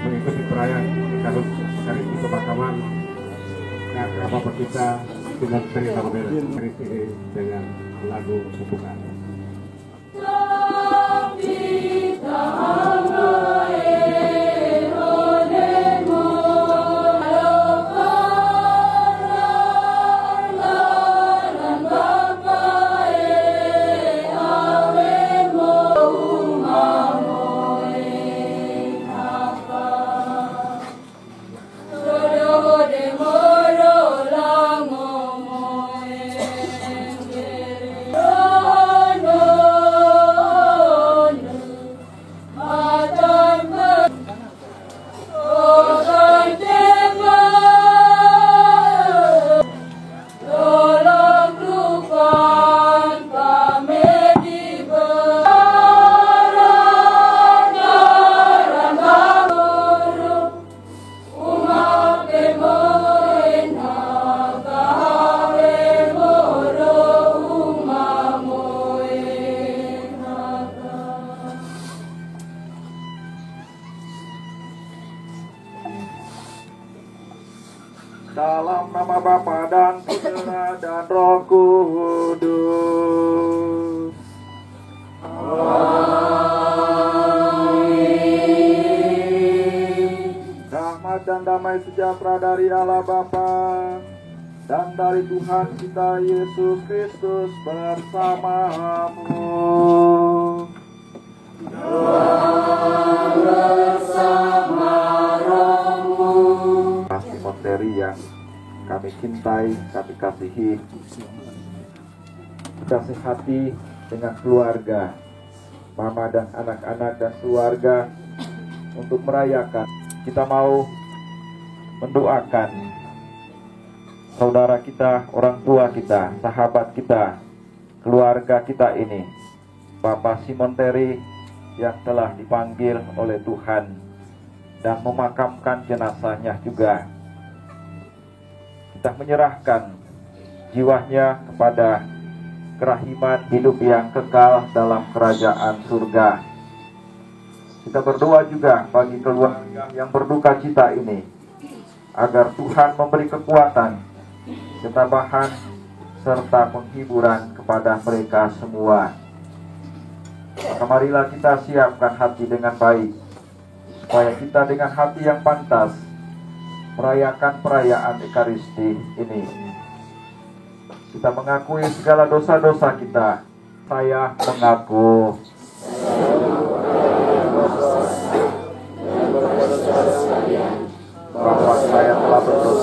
Mengikuti perayaan Ekaristi Kebakaman Bapak kita dengan cerita berbeda dengan lagu hubungan. Dalam nama Bapa dan Putra dan Roh Kudus. Amin. Rahmat dan damai sejahtera dari Allah Bapa dan dari Tuhan kita Yesus Kristus bersamamu. Monteri yang kami cintai, kami kasihi, kasih hati dengan keluarga, mama dan anak-anak dan keluarga untuk merayakan. Kita mau mendoakan saudara kita, orang tua kita, sahabat kita, keluarga kita ini, Bapak Simon Terry yang telah dipanggil oleh Tuhan dan memakamkan jenazahnya juga. Kita menyerahkan jiwanya kepada kerahiman hidup yang kekal dalam kerajaan surga. Kita berdoa juga bagi keluarga yang berduka cita ini, agar Tuhan memberi kekuatan, ketabahan, serta penghiburan kepada mereka semua. Maka marilah kita siapkan hati dengan baik, supaya kita dengan hati yang pantas merayakan perayaan Ekaristi ini. Kita mengakui segala dosa-dosa kita. Saya mengaku bahwa saya telah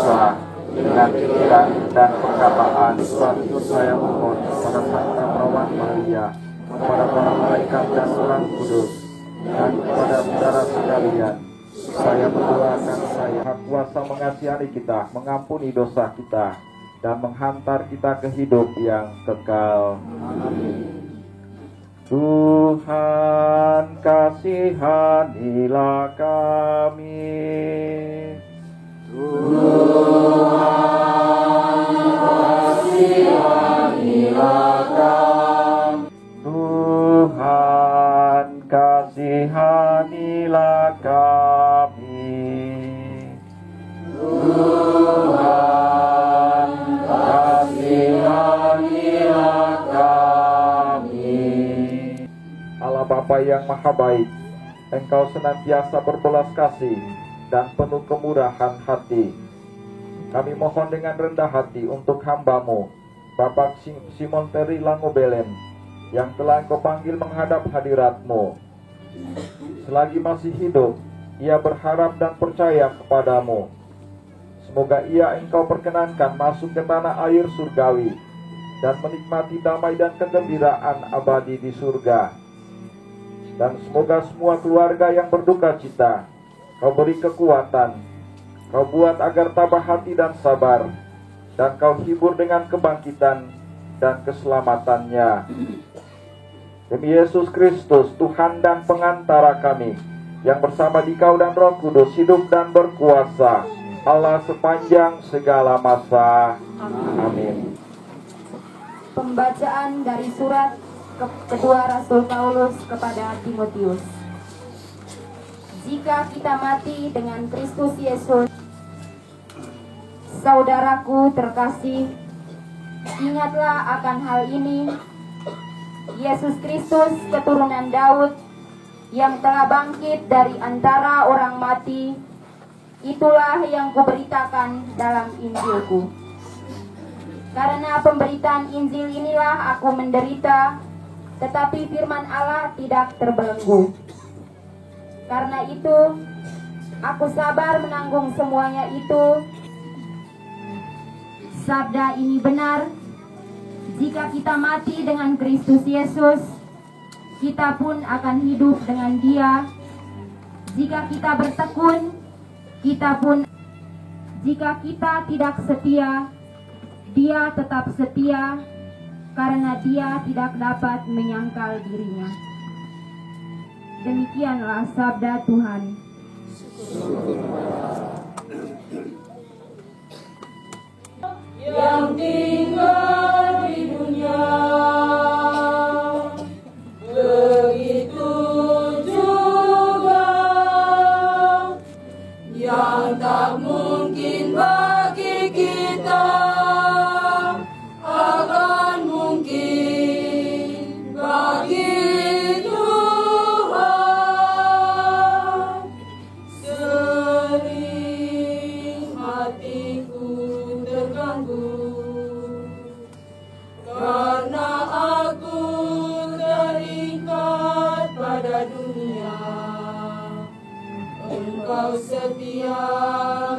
dosa dengan pikiran dan perkataan. Sebab itu saya mohon pada Santa Perawan Maria, kepada para malaikat dan orang kudus, dan kepada saudara sekalian, saya mendoakan hak kuasa mengasihani kita, mengampuni dosa kita, dan menghantar kita ke hidup yang kekal. Amin. Tuhan kasihanilah kami. Tuhan kasihanilah kami. Tuhan kasihanilah kami. Tuhan kasihanilah kami. Allah Bapa yang Maha Baik, Engkau senantiasa berbelas kasih dan penuh kemurahan hati. Kami mohon dengan rendah hati untuk hamba-Mu, Bapak Simon Terry Langobelen, yang telah Engkau panggil menghadap hadirat-Mu. Selagi masih hidup, ia berharap dan percaya kepadamu. Semoga ia Engkau perkenankan masuk ke tanah air surgawi dan menikmati damai dan kegembiraan abadi di surga. Dan semoga semua keluarga yang berduka cita, Kau beri kekuatan, Kau buat agar tabah hati dan sabar, dan Kau hibur dengan kebangkitan dan keselamatannya. Demi Yesus Kristus, Tuhan dan pengantara kami, yang bersama Dikau dan Roh Kudus hidup dan berkuasa, Allah sepanjang segala masa. Amin. Pembacaan dari surat kedua Rasul Paulus kepada Timotius. Jika kita mati dengan Kristus Yesus, saudaraku terkasih, ingatlah akan hal ini. Yesus Kristus, keturunan Daud, yang telah bangkit dari antara orang mati, itulah yang kuberitakan dalam Injilku. Karena pemberitaan Injil inilah aku menderita, tetapi firman Allah tidak terbelenggu. Karena itu, aku sabar menanggung semuanya itu. Sabda ini benar, jika kita mati dengan Kristus Yesus, kita pun akan hidup dengan Dia. Jika kita bertekun, kita pun. Jika kita tidak setia, Dia tetap setia, karena Dia tidak dapat menyangkal dirinya. Demikianlah sabda Tuhan. Yang tinggal di dunia, begitu juga yang tak mungkin bagi kita akan mungkin bagi Tuhan. Sering hatiku terganggu karena aku terikat pada dunia. Engkau setia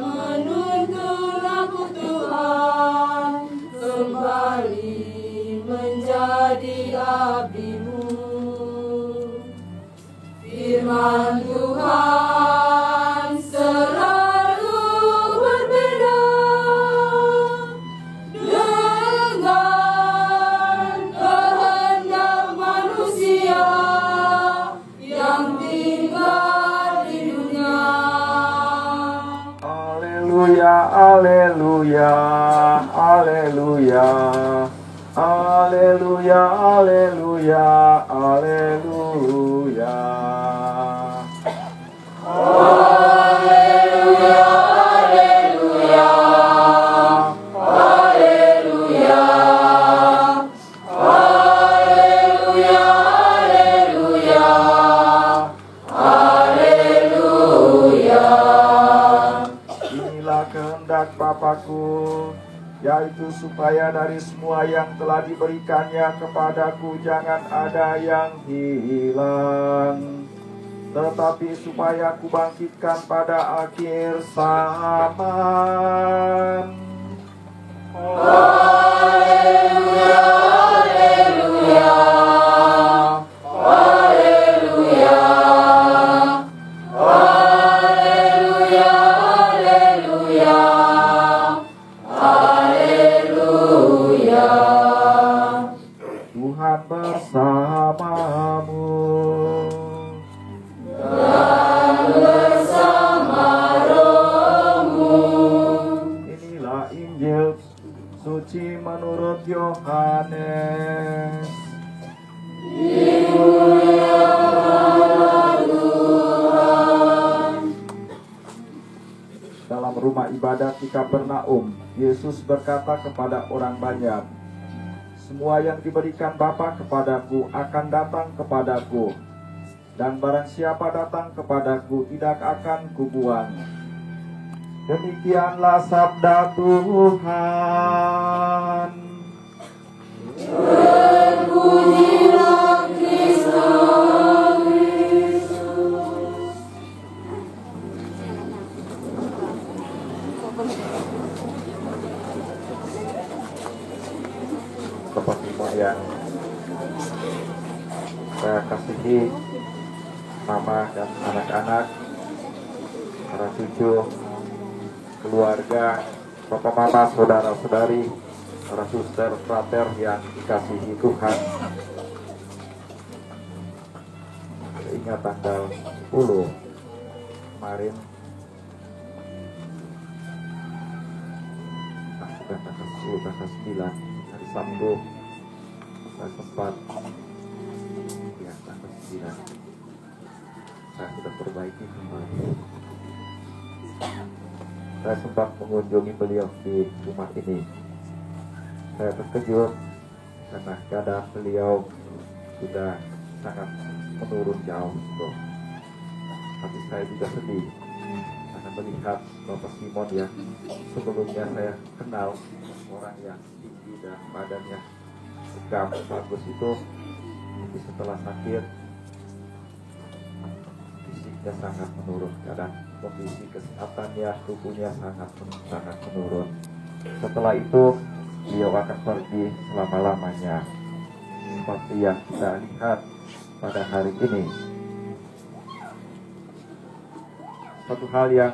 menuntun aku Tuhan, kembali menjadi abdi-Mu. Firman Tuhan selalu berbeda dengan kehendak manusia yang tinggal di dunia. Haleluya, haleluya, haleluya, haleluya, haleluya, haleluya. Inilah kehendak Bapa-Ku, yaitu supaya dari semua yang telah diberikannya kepadaku jangan ada yang hilang, tetapi supaya Ku bangkitkan pada akhir zaman. Yohanes. Dalam rumah ibadat di Kapernaum, Yesus berkata kepada orang banyak, "Semua yang diberikan Bapa kepadaku akan datang kepadaku, dan barang siapa datang kepadaku tidak akan kubuang." Demikianlah sabda Tuhan. Terpujilah Kristus. Bapak Ibu yang saya kasihi, mama dan anak-anak, para cucu, keluarga, bapak mama, saudara-saudari, para suster, frater yang dikasihi Tuhan. Ingat tanggal 10 kemarin, sudah tanggal 10, tanggal 9, hari Sabtu, saya sempat, ya tanggal 9, saya sudah perbaiki kembali. Saya sempat mengunjungi beliau di rumah ini. Saya terkejut karena keadaan beliau sudah sangat menurun jauh. Tapi saya juga sedih karena melihat Bapak Simon yang sebelumnya saya kenal, orang yang tinggi dan badannya tegap bagus itu, tapi setelah sakit fisiknya sangat menurun, keadaan kondisi kesehatannya, tubuhnya sangat menurun. Setelah itu beliau akan pergi selama-lamanya, seperti yang kita lihat pada hari ini. Satu hal yang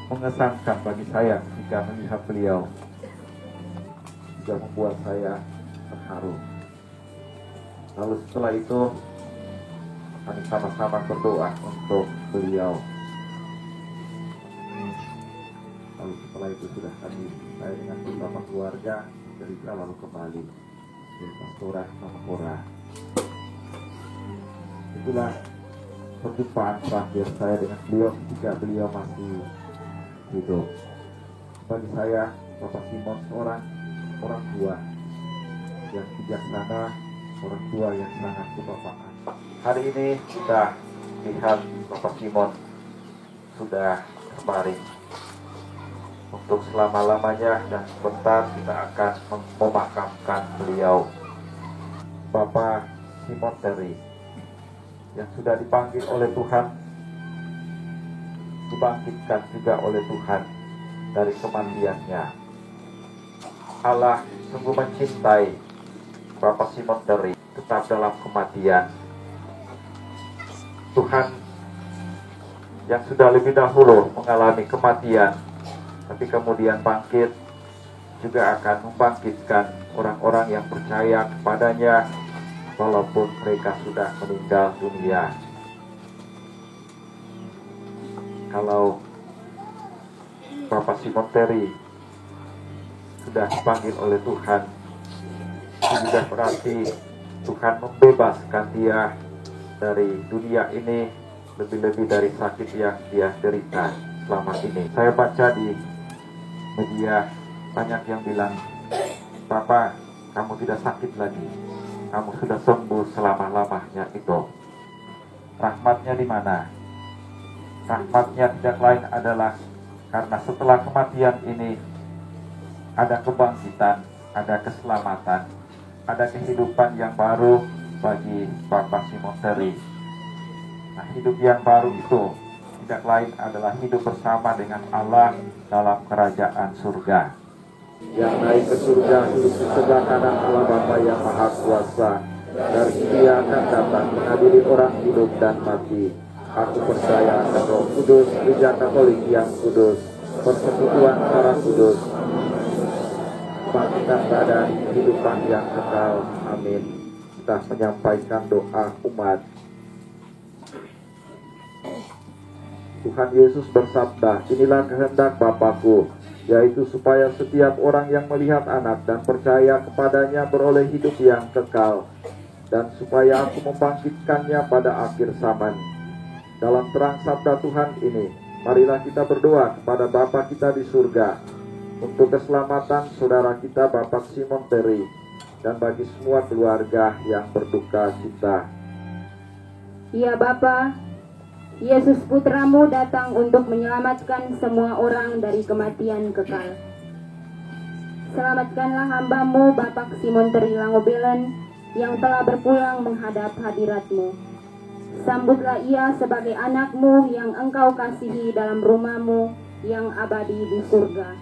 mengesankan bagi saya ketika melihat beliau juga membuat saya terharu. Lalu setelah itu kami sama-sama berdoa untuk beliau. Lalu setelah itu sudah saya dengan beberapa keluarga cerita lalu kembali di Pastora Samapora. Itulah perjumpaan terakhir saya dengan beliau ketika beliau masih hidup. Bagi saya, Bapak Simon seorang orang tua yang bijaksana, orang tua yang sangat bermanfaat. Hari ini kita lihat Bapak Simon sudah berbaring untuk selama-lamanya, dan sebentar kita akan memakamkan beliau. Bapak Simon Terry yang sudah dipanggil oleh Tuhan, dibangkitkan juga oleh Tuhan dari kematiannya. Allah sungguh mencintai Bapak Simon Terry tetap dalam kematian. Tuhan yang sudah lebih dahulu mengalami kematian tapi kemudian bangkit, juga akan membangkitkan orang-orang yang percaya kepadanya walaupun mereka sudah meninggal dunia. Kalau Bapak Simon Terry sudah dipanggil oleh Tuhan, itu juga berarti Tuhan membebaskan dia dari dunia ini, lebih-lebih dari sakit yang dia derita selama ini. Saya baca di media banyak yang bilang, "Papa, kamu tidak sakit lagi, kamu sudah sembuh selama-lamanya." Itu rahmatnya di mana? Rahmatnya tidak lain adalah karena setelah kematian ini ada kebangkitan, ada keselamatan, ada kehidupan yang baru bagi Bapak Simon Terry. Nah, hidup yang baru itu tidak lain adalah hidup bersama dengan Allah dalam kerajaan surga. Yang naik ke surga duduk di sebelah kanan Allah Bapa yang Maha Kuasa. Dari Dia akan datang mengadili orang hidup dan mati. Aku percaya akan Roh Kudus, Gereja Katolik yang kudus, persekutuan darah kudus, kebangkitan badan, kehidupan yang kekal. Amin. Kita menyampaikan doa umat. Tuhan Yesus bersabda, inilah kehendak Bapa-Ku, yaitu supaya setiap orang yang melihat anak dan percaya kepadanya beroleh hidup yang kekal, dan supaya Aku membangkitkannya pada akhir zaman. Dalam terang sabda Tuhan ini, marilah kita berdoa kepada Bapa kita di surga, untuk keselamatan saudara kita Bapak Simon Terry, dan bagi semua keluarga yang berduka cita. Ya Bapa, Yesus Putramu datang untuk menyelamatkan semua orang dari kematian kekal. Selamatkanlah hamba-Mu Bapak Simon Terry Langobelen yang telah berpulang menghadap hadirat-Mu. Sambutlah ia sebagai anak-Mu yang Engkau kasihi dalam rumah-Mu yang abadi di surga.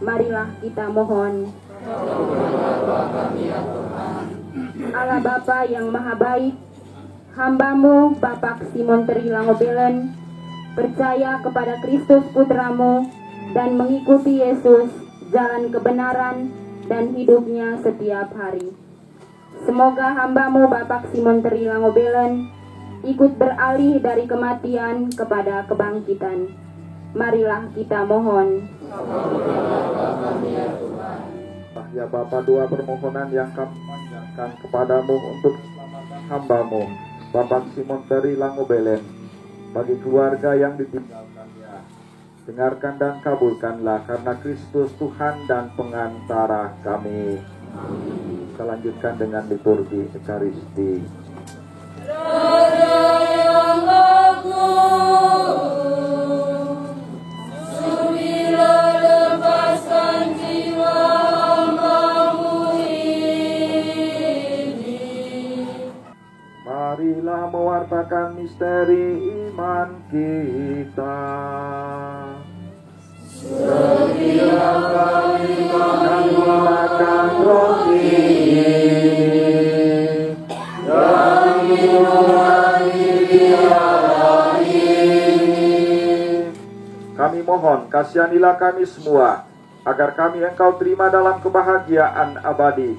Marilah kita mohon. Allah Bapa yang Maha Baik, hamba-Mu Bapak Simon Terry Langobelen percaya kepada Kristus Putramu dan mengikuti Yesus jalan kebenaran dan hidupnya setiap hari. Semoga hamba-Mu Bapak Simon Terry Langobelen ikut beralih dari kematian kepada kebangkitan. Marilah kita mohon. Ya Bapa, doa permohonan yang kami panjatkan kepadamu untuk keselamatan hamba-Mu Bapak Simon Terry Langobelen, bagi keluarga yang ditinggalkannya. Dengarkan dan kabulkanlah karena Kristus Tuhan dan pengantara kami. Kita lanjutkan dengan liturgi Ekaristi. Raja yang agung, sudilah lepaskan jiwa hamba-Mu ini. Marilah mewartakan misteri iman kita. Setiap kali kami makan roti dan minuman ini, kami mohon kasihanilah kami semua, agar kami Engkau terima dalam kebahagiaan abadi,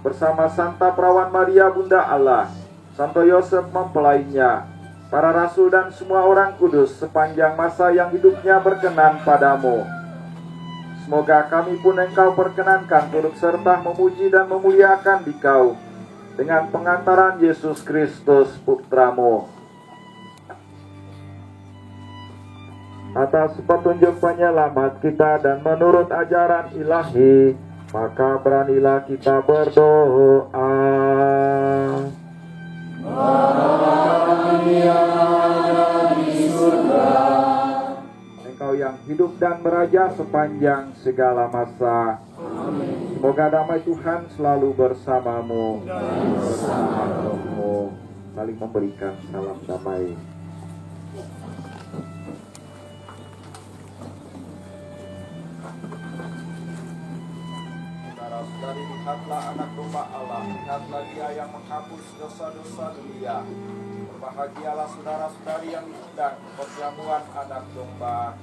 bersama Santa Perawan Maria Bunda Allah, Santo Yosef mempelainya, para rasul dan semua orang kudus sepanjang masa yang hidupnya berkenan padamu. Semoga kami pun Engkau perkenankan turut serta memuji dan memuliakan Dikau dengan pengantaran Yesus Kristus Putramu. Atas petunjuk penyelamat kita dan menurut ajaran ilahi, maka beranilah kita berdoa. Bapa yang ada di surga, Engkau yang hidup dan meraja sepanjang segala masa. Semoga damai Tuhan selalu bersamamu dan bersama rohmu. Saling memberikan salam damai. Saudara-saudari, lihatlah anak domba Allah, lihatlah Dia yang menghapus dosa-dosa dunia. Berbahagialah saudara-saudari yang diundang perjamuan anak domba.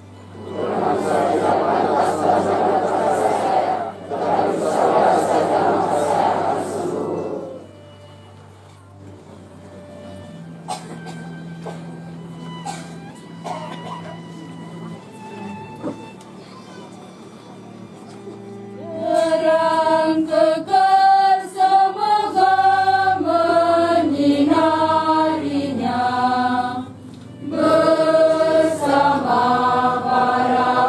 terang kekal semoga menyinarinya bersama para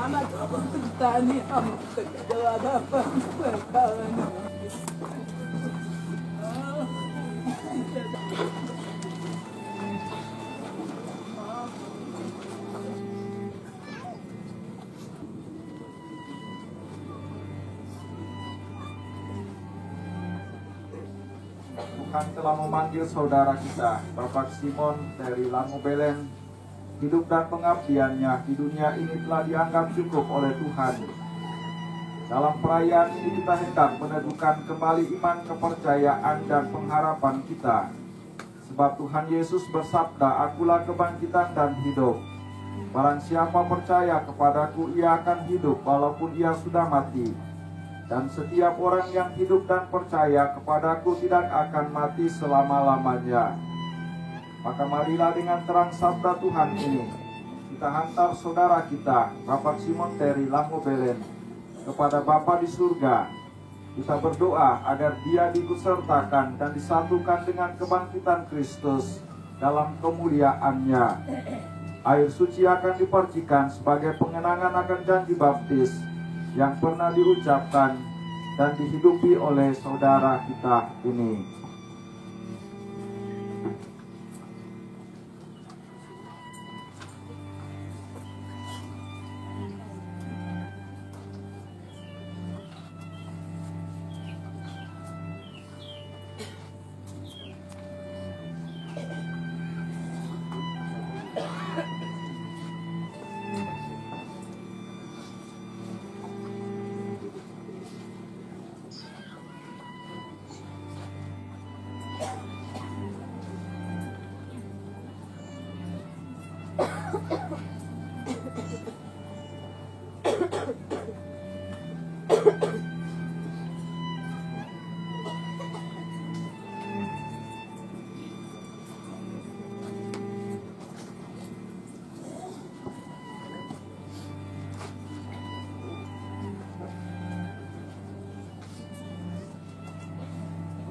Amat apa bertani amat kejalan apa berkalan. Tuhan telah memanggil saudara kita, Bapak Simon dari Langobelen. Hidup dan pengabdiannya di dunia ini telah dianggap cukup oleh Tuhan. Dalam perayaan ini kita hendak meneguhkan kembali iman, kepercayaan, dan pengharapan kita. Sebab Tuhan Yesus bersabda, "Akulah kebangkitan dan hidup. Barang siapa percaya kepadaku, ia akan hidup walaupun ia sudah mati. Dan setiap orang yang hidup dan percaya kepadaku tidak akan mati selama-lamanya." Maka marilah dengan terang sabda Tuhan ini, kita hantar saudara kita, Bapak Simon dari Langobelen, kepada Bapa di surga. Kita berdoa agar dia diikutsertakan dan disatukan dengan kebangkitan Kristus dalam kemuliaannya. Air suci akan dipercikan sebagai pengenangan akan janji baptis yang pernah diucapkan dan dihidupi oleh saudara kita ini.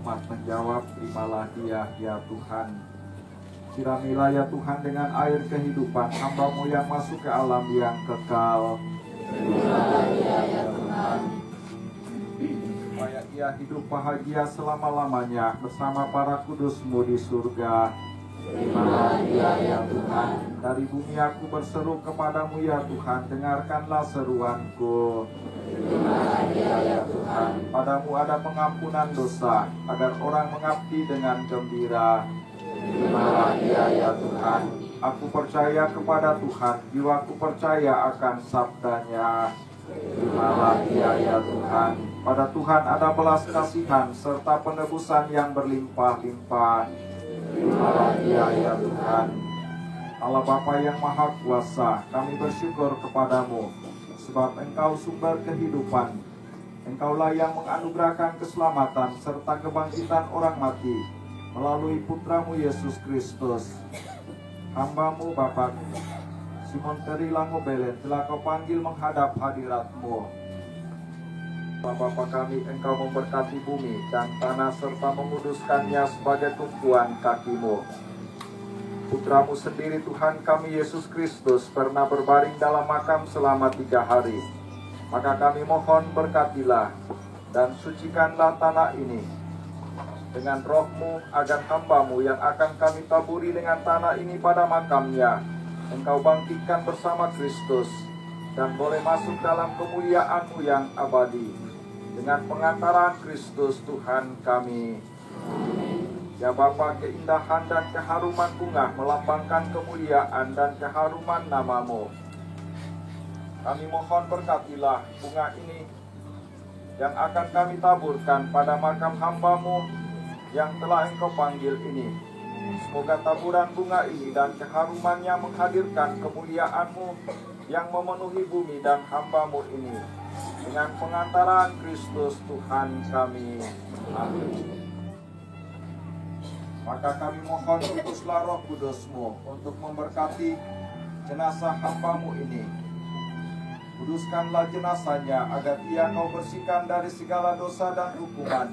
Umat menjawab, "Terimalah dia, ya Tuhan." Siramilah ya Tuhan dengan air kehidupan hamba-Mu yang masuk ke alam yang kekal. Terimalah dia, ya Tuhan. Supaya ia hidup bahagia selama-lamanya bersama para kudus-Mu di surga. Terimalah dia, ya Tuhan. Dari bumi aku berseru kepadamu ya Tuhan, dengarkanlah seruanku. Terimalah dia, ya Tuhan. Padamu ada pengampunan dosa, agar orang mengabdi dengan gembira. Terimalah dia, ya Tuhan. Aku percaya kepada Tuhan, jiwaku percaya akan sabdanya. Terimalah dia, ya Tuhan. Pada Tuhan ada belas kasihan, serta penebusan yang berlimpah-limpah. Terimalah dia, ya Tuhan. Allah Bapa yang Maha Kuasa, kami bersyukur kepadamu, sebab Engkau sumber kehidupan. Engkaulah yang menganugerahkan keselamatan serta kebangkitan orang mati melalui Putramu Yesus Kristus. Hamba-Mu Bapak Simon dari Langobelen telah Kau panggil menghadap hadirat-Mu. Bapa kami, Engkau memberkati bumi dan tanah serta menguduskannya sebagai tumpuan kaki-Mu. Putramu sendiri Tuhan kami Yesus Kristus pernah berbaring dalam makam selama 3 hari. Maka kami mohon berkatilah dan sucikanlah tanah ini dengan roh-Mu, agar hamba-Mu yang akan kami taburi dengan tanah ini pada makamnya Engkau bangkitkan bersama Kristus dan boleh masuk dalam kemuliaan-Mu yang abadi dengan pengantaran Kristus Tuhan kami. Ya Bapa, keindahan dan keharuman bunga melambangkan kemuliaan dan keharuman nama-Mu. Kami mohon berkatilah bunga ini yang akan kami taburkan pada makam hamba-Mu yang telah Engkau panggil ini. Semoga taburan bunga ini dan keharumannya menghadirkan kemuliaan-Mu yang memenuhi bumi dan hamba-Mu ini. Dengan pengantaran Kristus Tuhan kami. Amin. Maka kami mohon utuslah Roh Kudus-Mu untuk memberkati jenazah hamba-Mu ini. Kuduskanlah jenazahnya agar ia Kau bersihkan dari segala dosa dan hukuman.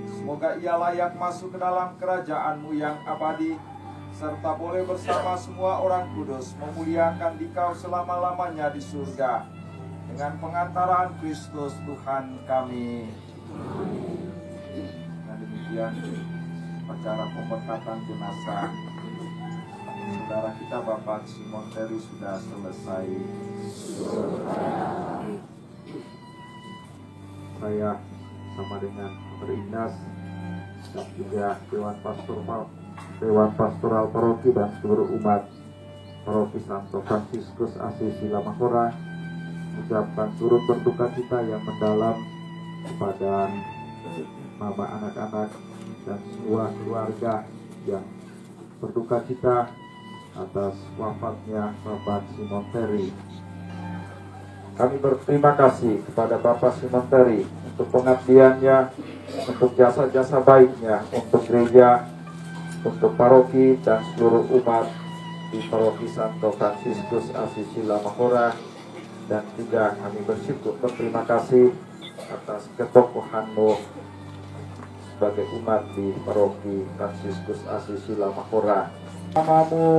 Semoga ia layak masuk ke dalam kerajaan-Mu yang abadi, serta boleh bersama semua orang kudus memuliakan Dikau selama-lamanya di surga. dengan pengantaran Kristus Tuhan kami. Dengan demikian acara pemberkatan jenazah saudara kita Bapak Simon Terry sudah selesai. Saya sama dengan Ignas dan juga Dewan Pastoral Paroki dan seluruh umat Paroki Santo Fransiskus Asisi Lamahora mengucapkan turut berduka cita yang mendalam kepada mama anak-anak dan semua keluarga yang berduka cita atas wafatnya Bapak Simon Terry. Kami berterima kasih kepada Bapak Simon Terry untuk pengabdiannya, untuk jasa-jasa baiknya untuk gereja, untuk paroki dan seluruh umat di Paroki Santo Fransiskus Asisi Lamahora, dan juga kami berterima kasih atas ketokohanmu sebagai umat di Paroki Fransiskus Asisi Lamahora. Namamu,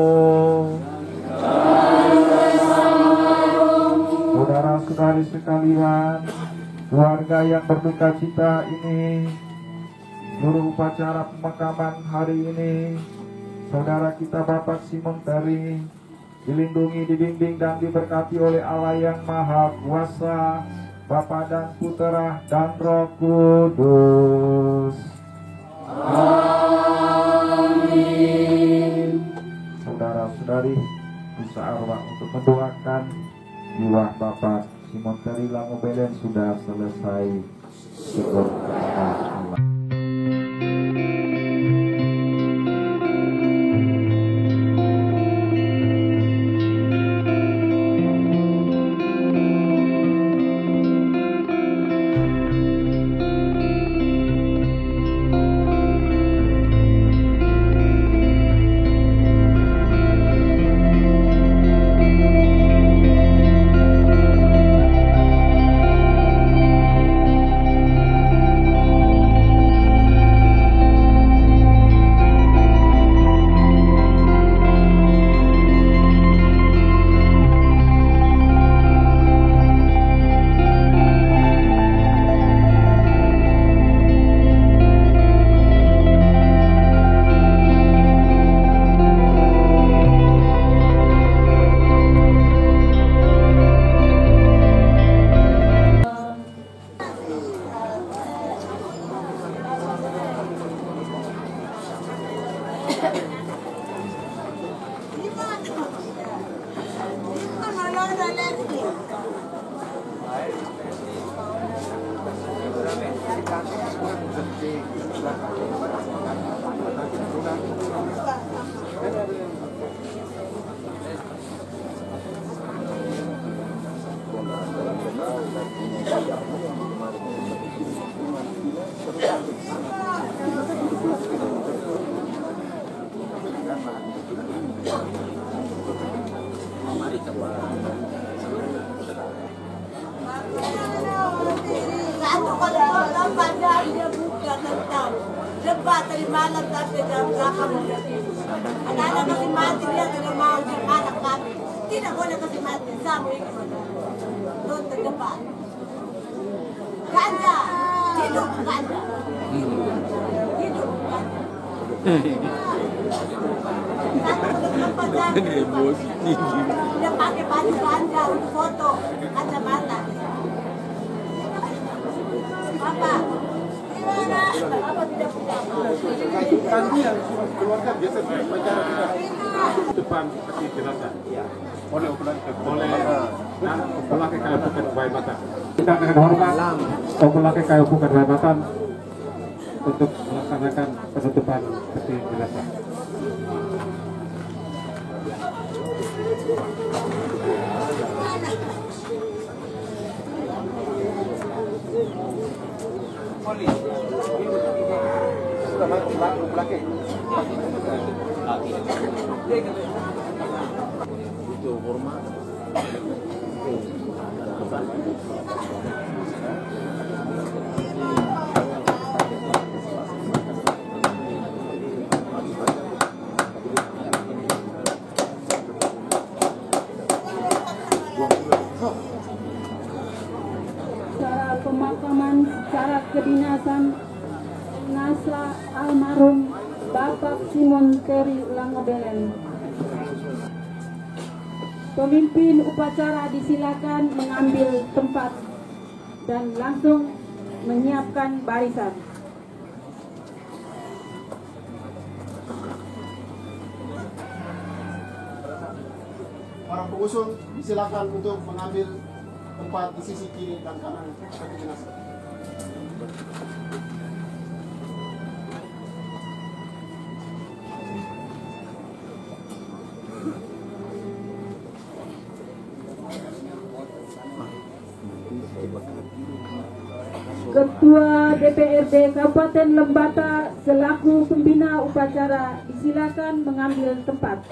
saudara-saudari sekalian, keluarga yang berduka cita ini, seluruh upacara pemakaman hari ini, saudara kita Bapak Simon Terry dilindungi, dibimbing dan diberkati oleh Allah yang Maha Kuasa, Bapa dan Putera dan Roh Kudus. Amin. Saudara-saudari, bisa arwah untuk mendoakan jiwa Bapak Simon Terry Langobelen sudah selesai. Syukur kepada Allah. Tadi malam sampai jam 8 anak-anak kasih mati, dia tidak mau anak kami tidak boleh kasih mati sama nonton depan ganja hidup ganja hidup dia pakai baju ganja untuk foto kacamata apa tidak punya Kandian keluarga biasa bicara kita depan peti jenazah. Oleh memakai kayu bukan bayi mata. Kita dengan hormat memakai kayu bukan bayi mata untuk melaksanakan penutupan peti jenazah. Itu hormat. pemakaman secara kedinasan jenazah almarhum Bapak Simon Terry Langobelen. Pemimpin upacara disilakan mengambil tempat dan langsung menyiapkan barisan. Para pengusung disilakan untuk mengambil tempat di sisi kiri dan kanan bagi jenazah. Ketua DPRD Kabupaten Lembata selaku pembina upacara disilakan mengambil tempat.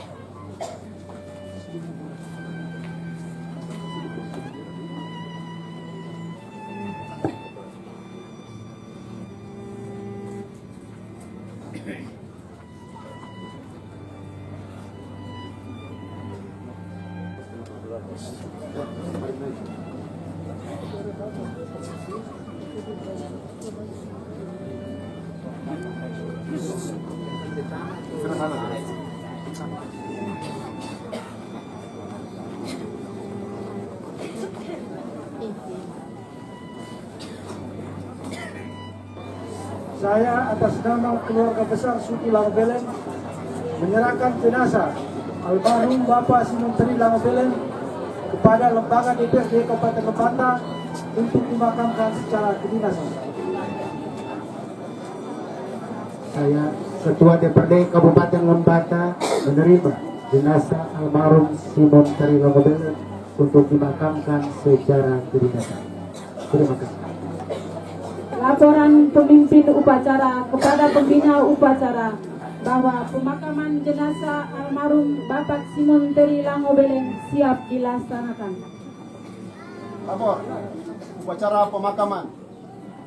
Saya atas nama keluarga besar Suki Langobelen menyerahkan jenazah almarhum Bapak Simon Terry Langobelen kepada lembaga DPRD Kabupaten Lembata untuk dimakamkan secara kedinasan. Saya, Ketua DPRD Kabupaten Lembata, menerima jenazah almarhum Simon Terry Langobelen untuk dimakamkan secara kedinasan. Terima kasih. Laporan pemimpin upacara kepada pembina upacara bahwa pemakaman jenazah almarhum Bapak Simon Terry Langobelen siap dilaksanakan. Lapor upacara pemakaman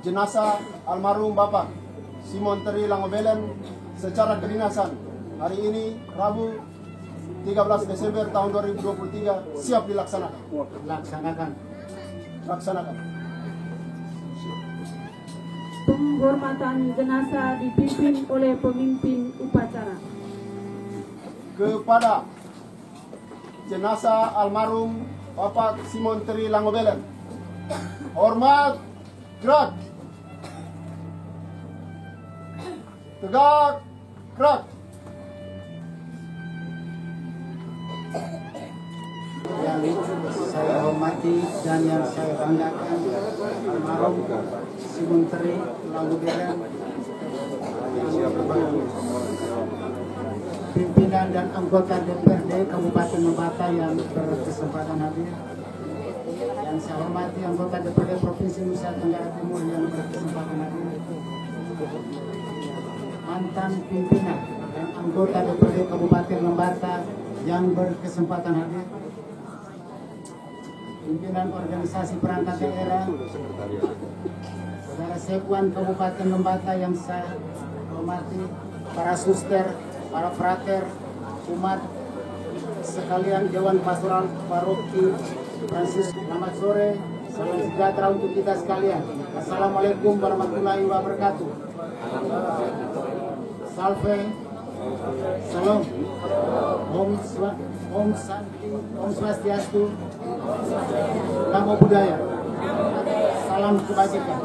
jenazah almarhum Bapak Simon Terry Langobelen secara kedinasan hari ini Rabu 13 Desember tahun 2023 siap dilaksanakan. Laksanakan. Penghormatan jenazah dipimpin oleh pemimpin upacara. Kepada jenazah almarhum Bapak Simon Terry Langobelen, hormat, gerak, tegak, gerak. Yang saya hormati dan yang saya banggakan almarhum Simon Terry Langobelen, pimpinan dan anggota DPRD Kabupaten Lembata yang berkesempatan hadir. Yang saya hormati anggota DPRD Provinsi Nusa Tenggara Timur yang berkesempatan hadir. Mantan pimpinan dan anggota DPRD Kabupaten Lembata yang berkesempatan hadir. Pimpinan organisasi perangkat daerah, Saudara Sekuan Kabupaten Lembata yang saya hormati, para suster, para frater, umat sekalian, Dewan Pastoral Paroki Francis, selamat sore, salam sejahtera untuk kita sekalian. Assalamualaikum warahmatullahi wabarakatuh. Salve, salam, Om Santi, Om Swastiastu, Namo Buddhaya, salam kebajikan.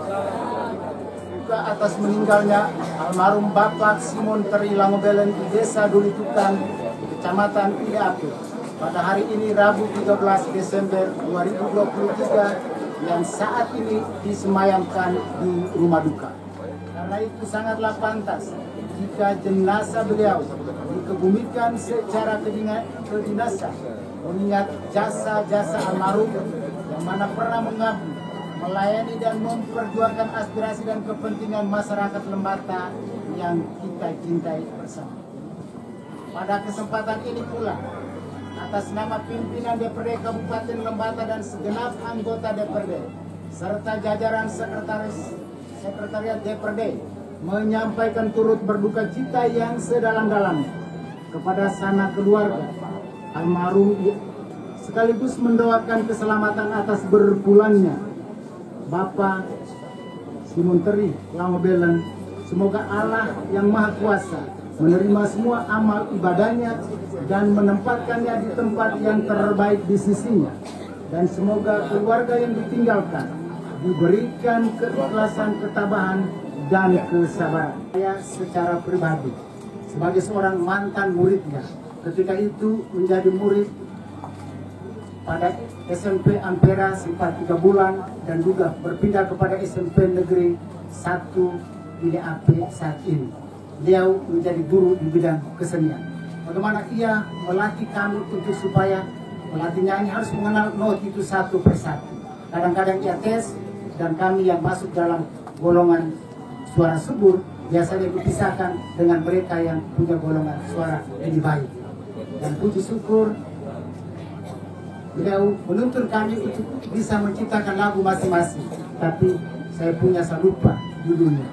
Juga atas meninggalnya almarhum Bapak Simon Terry Langobelen di Desa Dulitukan, Kecamatan Ideapu, pada hari ini Rabu 13 Desember 2023 yang saat ini disemayamkan di rumah duka. Karena itu sangatlah pantas jika jenazah beliau dikebumikan secara kedinasan, mengingat jasa-jasa almarhum yang mana pernah mengabdi, melayani dan memperjuangkan aspirasi dan kepentingan masyarakat Lembata yang kita cintai bersama. Pada kesempatan ini pula, atas nama pimpinan DPRD Kabupaten Lembata dan segenap anggota DPRD serta jajaran sekretariat DPRD menyampaikan turut berduka cita yang sedalam-dalamnya kepada sanak keluarga almarhum, sekaligus mendoakan keselamatan atas berpulangnya Bapak Simon Teri Langobelen, semoga Allah yang Maha Kuasa menerima semua amal ibadahnya dan menempatkannya di tempat yang terbaik di sisinya. Dan semoga keluarga yang ditinggalkan diberikan keikhlasan, ketabahan, dan kesabaran. Saya secara pribadi, sebagai seorang mantan muridnya, ketika itu menjadi murid pada SMP Ampera sempat 3 bulan dan juga berpindah kepada SMP Negeri 1 IDAP saat ini. Beliau menjadi guru di bidang kesenian. Bagaimana ia melatih kami untuk supaya melatih nyanyi harus mengenal not itu satu persatu. Kadang-kadang ia tes dan kami yang masuk dalam golongan suara subur biasanya dipisahkan dengan mereka yang punya golongan suara lebih baik. Dan puji syukur beliau menuntun kami untuk bisa menciptakan lagu masing-masing. Tapi saya punya saya lupa judulnya.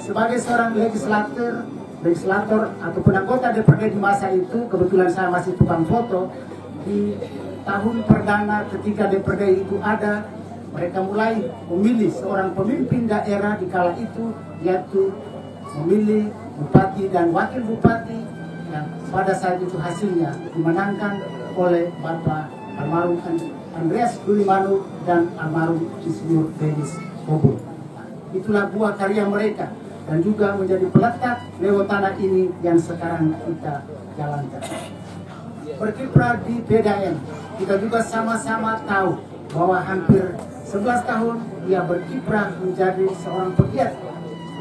Sebagai seorang legislator ataupun anggota DPRD di masa itu, kebetulan saya masih tukang foto, di tahun perdana ketika DPRD itu ada, mereka mulai memilih seorang pemimpin daerah di kala itu, yaitu memilih bupati dan wakil bupati yang pada saat itu hasilnya dimenangkan oleh Bapak almarhum Andreas Dulimanu dan almarhum Insinyur Denis Kobul. Itulah buah karya mereka dan juga menjadi peletak lewat tanah ini yang sekarang kita jalankan. Berkiprah di PDAM, kita juga sama-sama tahu bahwa hampir 11 tahun ia berkiprah menjadi seorang pegiat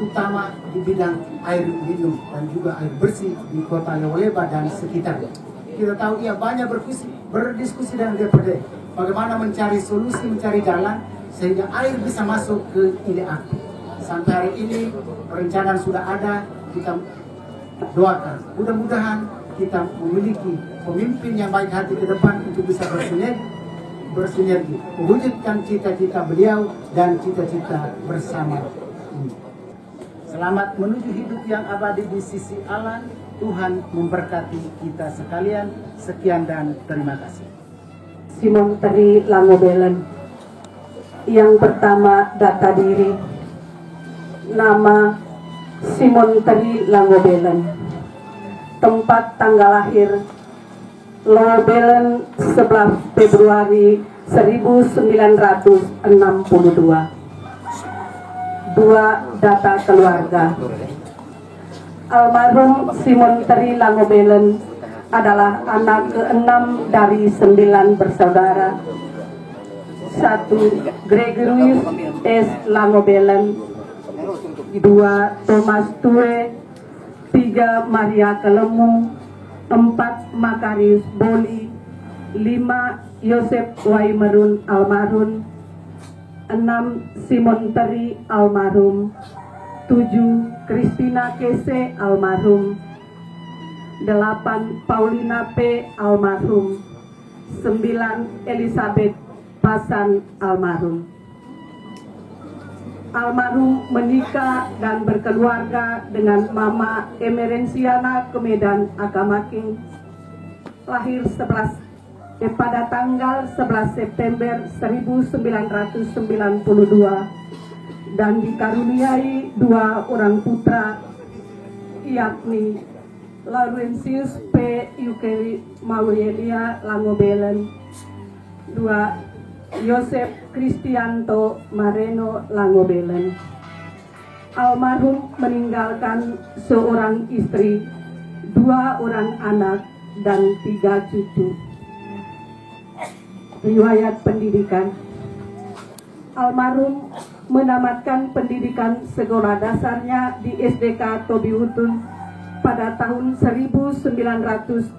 utama di bidang air minum dan juga air bersih di kota Lewoleba dan sekitarnya. Kita tahu ia banyak berdiskusi dengan DPRD bagaimana mencari solusi, mencari jalan sehingga air bisa masuk ke IDAP. Sampai hari ini perencanaan sudah ada, kita doakan. Mudah-mudahan kita memiliki pemimpin yang baik hati ke depan untuk bisa bersinergi, mewujudkan cita-cita beliau dan cita-cita bersama ini. Selamat menuju hidup yang abadi di sisi Allah. Tuhan memberkati kita sekalian. Sekian dan terima kasih. Simon Teri Langobelen. Yang pertama, data diri. Nama Simon Teri Langobelen. Tempat tanggal lahir Langobelen 11 Februari 1962. 2 data keluarga. Almarhum Simon Teri Langobelen adalah anak ke-6 dari 9 bersaudara. 1. Gregorius S. Langobelen, 2. Thomas Ture, 3. Maria Kelemu, 4. Makarius Boli, 5. Yosef Waimerun almarhum, 6. Simon Teri almarhum, 7. Christina Kese almarhum, 8. Paulina P. almarhum, 9. Elizabeth Pasan almarhum. Almarhum menikah dan berkeluarga dengan Mama Emerensiana Kemedan Akamaking, lahir pada tanggal 11 September 1992 dan dikaruniai 2 orang putra, yakni Laurentius P. Yukeli Maurelia Langobelen, 2. Yosef Kristianto Mareno Langobelen. Almarhum meninggalkan seorang istri, 2 orang anak, dan 3 cucu. Riwayat pendidikan. Almarhum menamatkan pendidikan sekolah dasarnya di SDK Tobi Utun pada tahun 1969.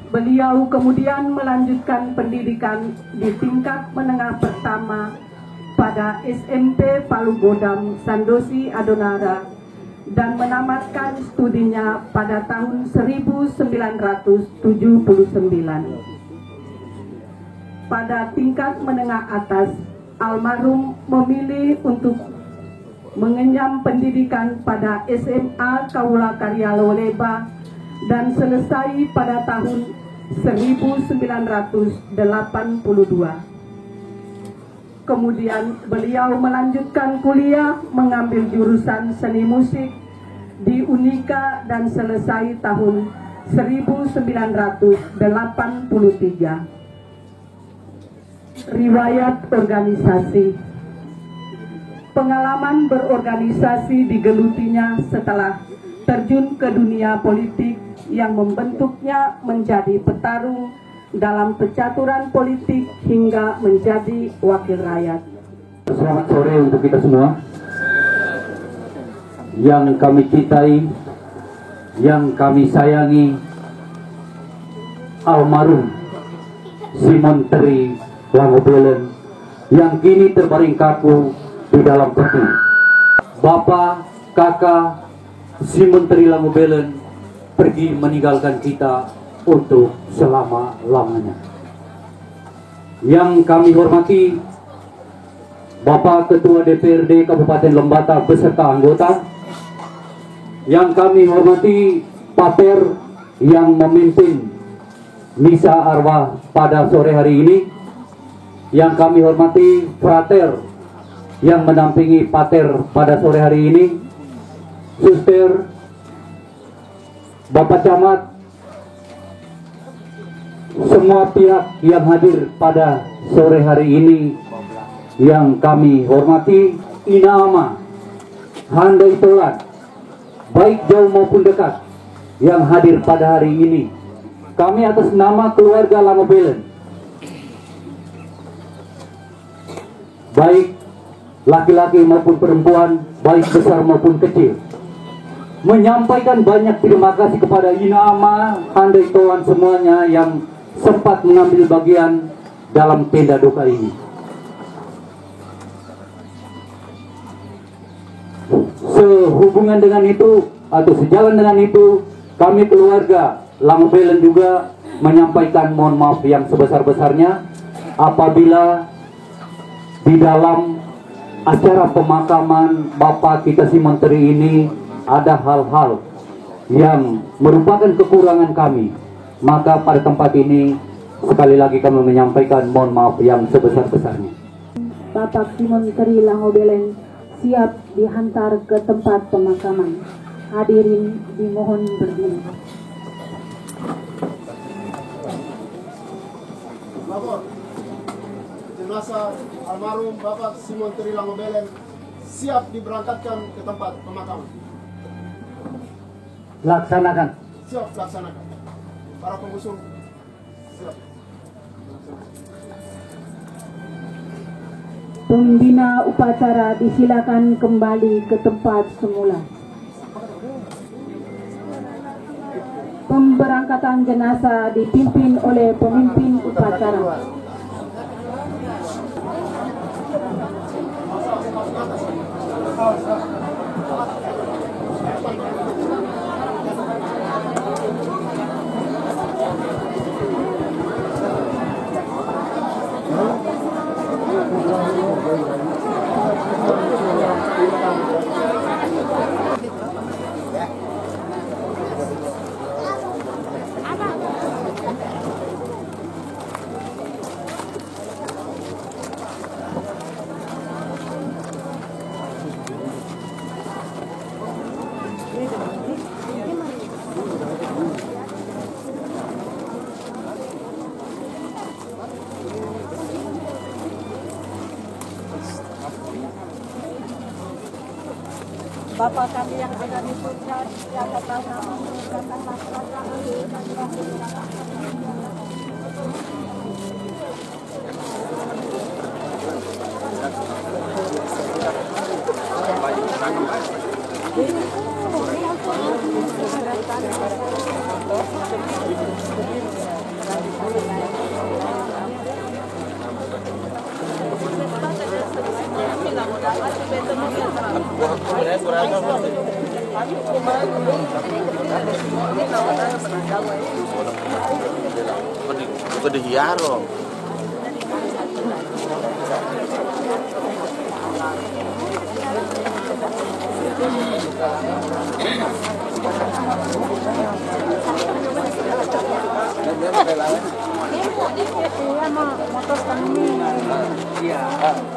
Beliau kemudian melanjutkan pendidikan di tingkat menengah pertama pada SMP Palu Godam Sandosi Adonara dan menamatkan studinya pada tahun 1979. Pada tingkat menengah atas, almarhum memilih untuk mengenyam pendidikan pada SMA Kaula Karya Lewoleba dan selesai pada tahun 1982. Kemudian beliau melanjutkan kuliah mengambil jurusan seni musik di Unika dan selesai tahun 1983. Riwayat organisasi. Pengalaman berorganisasi digelutinya setelah terjun ke dunia politik yang membentuknya menjadi petarung dalam percaturan politik hingga menjadi wakil rakyat. Selamat sore untuk kita semua yang kami cintai, yang kami sayangi, almarhum Simon Teri Langobelen yang kini terbaring kaku di dalam peti. Bapak, kakak Simon Teri Langobelen pergi meninggalkan kita untuk selama-lamanya. Yang kami hormati Bapak Ketua DPRD Kabupaten Lembata beserta anggota, yang kami hormati Pater yang memimpin misa arwah pada sore hari ini, yang kami hormati Frater yang mendampingi Pater pada sore hari ini, Suster, Bapak Camat, semua pihak yang hadir pada sore hari ini yang kami hormati, Inaama, handai tolan, baik jauh maupun dekat yang hadir pada hari ini. Kami atas nama keluarga Langobelen, baik laki-laki maupun perempuan, baik besar maupun kecil, menyampaikan banyak terima kasih kepada Inaama, handai tolan semuanya yang sempat mengambil bagian dalam tenda duka ini. Sehubungan dengan itu atau sejalan dengan itu, kami keluarga Langobelen juga menyampaikan mohon maaf yang sebesar-besarnya apabila di dalam acara pemakaman Bapak kita Simon Teri ini ada hal-hal yang merupakan kekurangan kami. Maka pada tempat ini sekali lagi kami menyampaikan mohon maaf yang sebesar-besarnya. Bapak Simon Teri Langobelen siap dihantar ke tempat pemakaman. Hadirin dimohon berdiri. Lapor, jenazah almarhum Bapak Simon Teri Langobelen siap diberangkatkan ke tempat pemakaman. Laksanakan. Siap laksanakan. Para pengusung siap. Pembina upacara disilakan kembali ke tempat semula. Pemberangkatan jenazah dipimpin oleh pemimpin upacara. Bapak kami yang ada di surga, dimuliakanlah namamu, dimuliakanlah kerajaanmu, Bukan di Hiaro. Iya, mau motor kami. Iya.